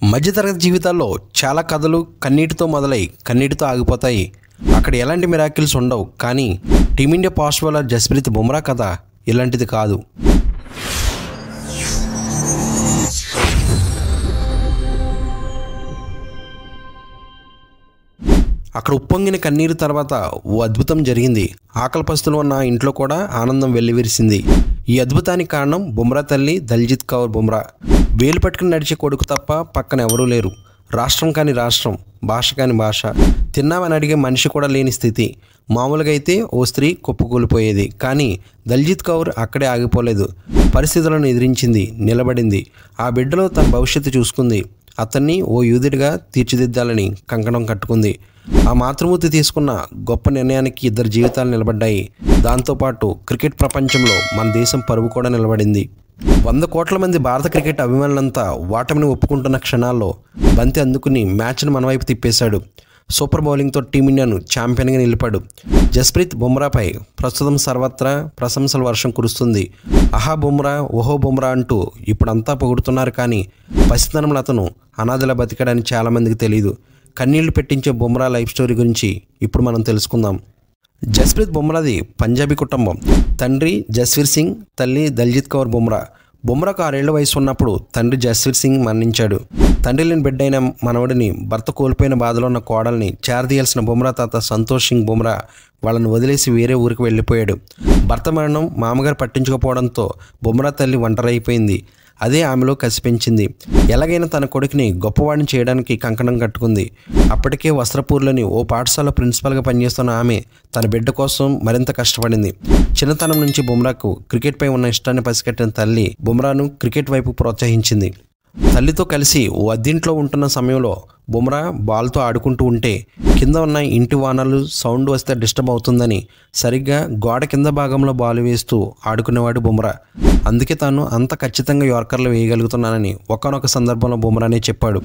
మధ్యతరగతి జీవితాల్లో చాలా కథలు కన్నీటితో మొదలై కన్నీటితో ఆగిపోతాయి. అక్కడ ఎలాంటి మిరాకిల్స్ ఉండవు. కానీ team India fast bowler Jasprit Bumrah కథ ఇలాంటిది కాదు. అక్కడ ఉప్పొంగిన కన్నీరు తర్వాత ఓ అద్భుతం జరిగింది. ఆకలి పస్తులు ఉన్న ఇంట్లో కూడా ఆనందం వెల్లివిరిసింది. ఈ అద్భుతానికి కారణం బుమ్రా తల్లి దల్జిత్ కౌర్ బుమ్రా. వేలు పట్టుకుని నడిచే కొడుకు తప్ప పక్కన ఎవరూ లేరు. రాష్ట్రం కాని రాష్ట్రం, భాష కాని భాష, తిన్నామని అడిగే మనిషి కూడా లేని స్థితి. మామూలుగా అయితే ఓ స్త్రీ కుప్పకూలిపోయేది. కానీ దల్జిత్ కౌర్ అక్కడే ఆగిపోలేదు. పరిస్థితులను ఎదిరించింది, నిలబడింది. ఆ బిడ్డలో తన భవిష్యత్తు చూసుకుంది. అతన్ని ఓ యూదుడిగా తీర్చిదిద్దాలని కంకణం కట్టుకుంది. ఆ మాతృమూర్తి తీసుకున్న గొప్ప నిర్ణయానికి ఇద్దరు జీవితాలు నిలబడ్డాయి. దాంతోపాటు క్రికెట్ ప్రపంచంలో మన దేశం పరువు కూడా నిలబడింది. 100 కోట్ల మంది భారత క్రికెట్ అభిమానులంతా ఓటమిని ఒప్పుకుంటున్న క్షణాల్లో బంతి అందుకుని మ్యాచ్ను మన వైపు తిప్పేశాడు. సూపర్ బౌలింగ్తో టీమిండియాను ఛాంపియన్గా నిలిపాడు. జస్ప్రీత్ బుమ్రాపై ప్రస్తుతం సర్వత్రా ప్రశంసల వర్షం కురుస్తుంది. ఆహా బుమ్రా, ఓహో బుమ్రా అంటూ ఇప్పుడంతా పొగుడుతున్నారు. కానీ పసితనంలో అతను అనాథలా బతికాడని చాలామందికి తెలియదు. కన్నీళ్లు పెట్టించే బుమ్రా లైఫ్ స్టోరీ గురించి ఇప్పుడు మనం తెలుసుకుందాం. జస్ప్రీత్ బుమ్రాది పంజాబీ కుటుంబం. తండ్రి జస్వీర్ సింగ్, తల్లి దల్జిత్ కౌర్ బుమ్రా. బుమ్రాకు 6 ఏళ్ల వయసు ఉన్నప్పుడు తండ్రి జస్వీర్ సింగ్ మరణించాడు. తండ్రి లేని బిడ్డైన మనవడిని, భర్త కోల్పోయిన బాధలో ఉన్న కోడల్ని చేరదీయాల్సిన బుమ్రా తాత సంతోష్ సింగ్ బుమ్రా వాళ్ళని వదిలేసి వేరే ఊరికి వెళ్ళిపోయాడు. భర్త మరణం మామగారు పట్టించుకోపోవడంతో బుమ్రా తల్లి ఒంటరైపోయింది. అదే ఆమెలో కసి పెంచింది. ఎలాగైనా తన కొడుకుని గొప్పవాడిని చేయడానికి కంకణం కట్టుకుంది. అప్పటికే వస్త్రపూర్లోని ఓ పాఠశాల ప్రిన్సిపల్గా పనిచేస్తున్న ఆమె తన బిడ్డ కోసం మరింత కష్టపడింది. చిన్నతనం నుంచి బుమ్రాకు క్రికెట్పై ఉన్న ఇష్టాన్ని పసిగట్టిన తల్లి బుమ్రాను క్రికెట్ వైపు ప్రోత్సహించింది. తల్లితో కలిసి ఓ అద్దెంట్లో ఉంటున్న సమయంలో బుమ్రా బాల్తో ఆడుకుంటూ ఉంటే కింద ఉన్న ఇంటి వానలు సౌండ్ వస్తే డిస్టర్బ్ అవుతుందని సరిగ్గా గోడ కింద భాగంలో బాల్ వేస్తూ ఆడుకునేవాడు బుమ్రా. అందుకే తాను అంత ఖచ్చితంగా యార్కర్లు వేయగలుగుతున్నానని ఒకానొక సందర్భంలో బుమ్రానే చెప్పాడు.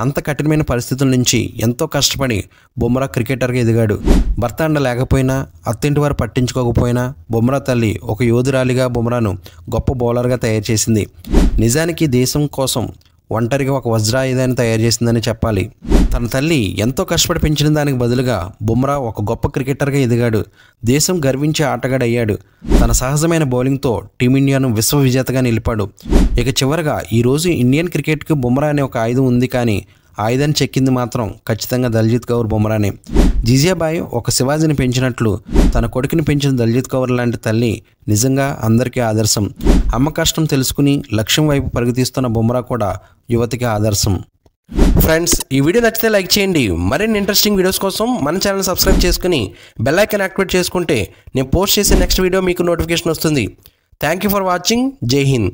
అంత కఠినమైన పరిస్థితుల నుంచి ఎంతో కష్టపడి బుమ్రా క్రికెటర్గా ఎదిగాడు. భర్త అండ లేకపోయినా, అత్తింటి వారు పట్టించుకోకపోయినా బుమ్రా తల్లి ఒక యోధురాలిగా బుమ్రాను గొప్ప బౌలర్గా తయారు చేసింది. నిజానికి దేశం కోసం ఒంటరిగా ఒక వజ్రాయుధాన్ని తయారు చేసిందని చెప్పాలి. తన తల్లి ఎంతో కష్టపడి పెంచిన దానికి బదులుగా బుమ్రా ఒక గొప్ప క్రికెటర్గా ఎదిగాడు. దేశం గర్వించే ఆటగాడయ్యాడు. తన సహజమైన బౌలింగ్తో టీమిండియాను విశ్వ విజేతగా నిలిపాడు. ఇక చివరగా ఈరోజు ఇండియన్ క్రికెట్కి బుమ్రా అనే ఒక ఆయుధం ఉంది. కానీ ఆయుధాన్ని చెక్కింది మాత్రం ఖచ్చితంగా దల్జిత్ కౌర్ బుమ్రానే. జిజియాబాయ్ ఒక శివాజీని పెంచినట్లు తన కొడుకుని పెంచిన దల్జిత్ కౌర్ లాంటి తల్లి నిజంగా అందరికీ ఆదర్శం. అమ్మ కష్టం తెలుసుకుని లక్ష్యం వైపు పరిగెత్తిస్తున్న బుమ్రా కూడా యువతికి ఆదర్శం. ఫ్రెండ్స్, ఈ వీడియో నచ్చితే లైక్ చేయండి. మరిన్ని ఇంట్రెస్టింగ్ వీడియోస్ కోసం మన ఛానల్ సబ్స్క్రైబ్ చేసుకుని బెల్ ఐకాన్ యాక్టివేట్ చేసుకుంటే నేను పోస్ట్ చేసే నెక్స్ట్ వీడియో మీకు నోటిఫికేషన్ వస్తుంది. Thank you for watching. జై హింద్.